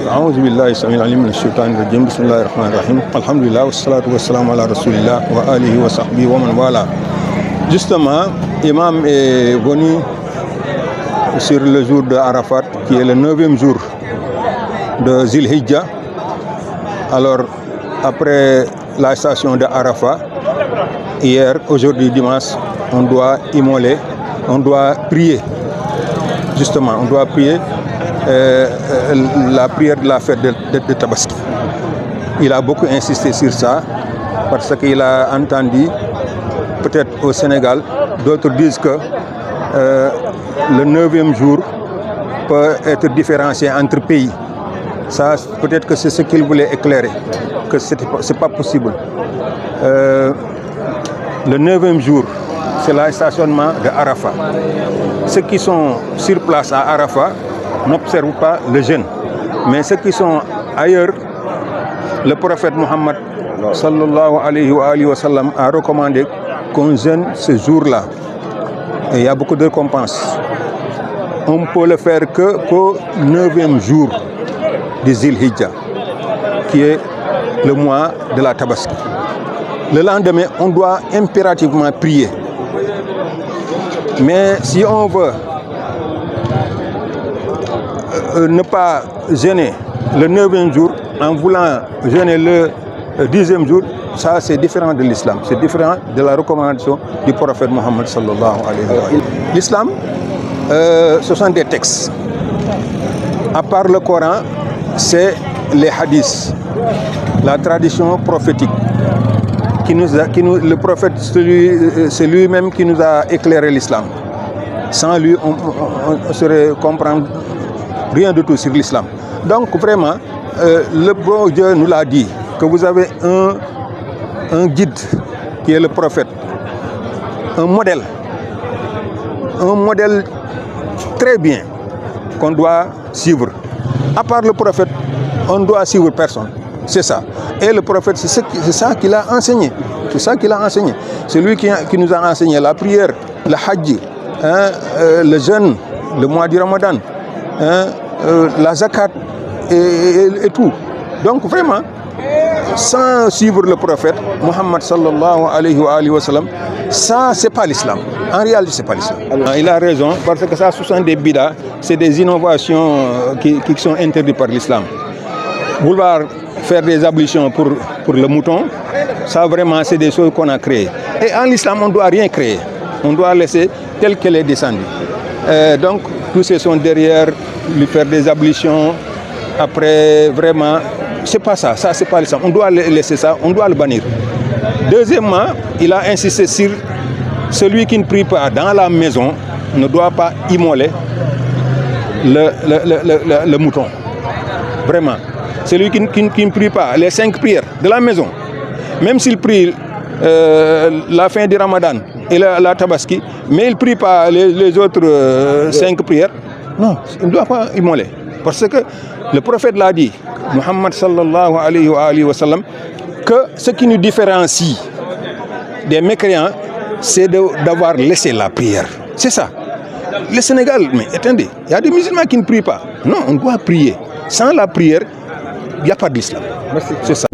أعوذ بالله السميع العليم من الشيطان الرجيم بسم الله الرحمن الرحيم الحمد لله والصلاة والسلام على رسول الله وآله وصحبه ومن والاه. Justement, Imam est venu sur le jour de Arafat, qui est le 9e jour de Zil Hijjah. Alors, après la station de Arafat, hier, aujourd'hui dimanche, on doit immoler, on doit prier. Justement, on doit prier la prière de la fête de Tabaski. Il a beaucoup insisté sur ça parce qu'il a entendu, peut-être au Sénégal, d'autres disent que le 9e jour peut être différencié entre pays. Ça, peut-être que c'est ce qu'il voulait éclairer, que ce n'est pas possible. Le 9e jour, c'est le stationnement de Arafat. Ceux qui sont sur place à Arafat n'observent pas le jeûne. Mais ceux qui sont ailleurs, le prophète Mohammed sallallahu alayhi wa sallam a recommandé qu'on jeûne ce jour-là. Et il y a beaucoup de récompenses. On ne peut le faire qu'au 9e jour de Zil Hijjah, qui est le mois de la Tabaski. Le lendemain, on doit impérativement prier. Mais si on veut ne pas jeûner le 9e jour en voulant jeûner le 10e jour, ça c'est différent de l'islam, c'est différent de la recommandation du prophète Mohammed sallallahu alayhi wa sallam. L'islam, ce sont des textes. À part le Coran, c'est les hadiths, la tradition prophétique. Le prophète, c'est lui-même qui nous a éclairé l'islam. Sans lui, on serait comprendre rien du tout sur l'islam. Donc vraiment, le bon Dieu nous l'a dit, que vous avez un guide qui est le prophète, un modèle très bien qu'on doit suivre. À part le prophète, on ne doit suivre personne. C'est ça. Et le prophète, c'est ça qu'il a enseigné. C'est ça qu'il a enseigné. C'est lui qui nous a enseigné la prière, le hajj, le jeûne, le mois du Ramadan, la zakat et tout. Donc vraiment, sans suivre le prophète Mohammed sallallahu alayhi wa sallam, ça c'est pas l'islam. En réalité, c'est pas l'islam. Il a raison, parce que ça, ce sont des bidas, c'est des innovations qui sont interdites par l'islam. Vouloir faire des ablutions pour le mouton, ça vraiment c'est des choses qu'on a créées. Et en l'islam, on ne doit rien créer. On doit laisser tel qu'elle est descendue. Donc, tous ceux sont derrière, lui faire des ablutions. Après, vraiment, c'est pas ça. Ça, c'est pas l'islam. On doit laisser ça, on doit le bannir. Deuxièmement, il a insisté sur celui qui ne prie pas dans la maison ne doit pas immoler le mouton. Vraiment. Celui qui ne prie pas les 5 prières de la maison, même s'il prie la fin du Ramadan et la Tabaski, mais il ne prie pas les autres 5 prières, non, il ne doit pas immoler. Parce que le prophète l'a dit, Muhammad sallallahu alayhi wa sallam, que ce qui nous différencie des mécréants, c'est d'avoir laissé la prière. C'est ça. Le Sénégal, mais attendez, il y a des musulmans qui ne prient pas. Non, on doit prier. Sans la prière, il n'y a pas d'islam. C'est ça.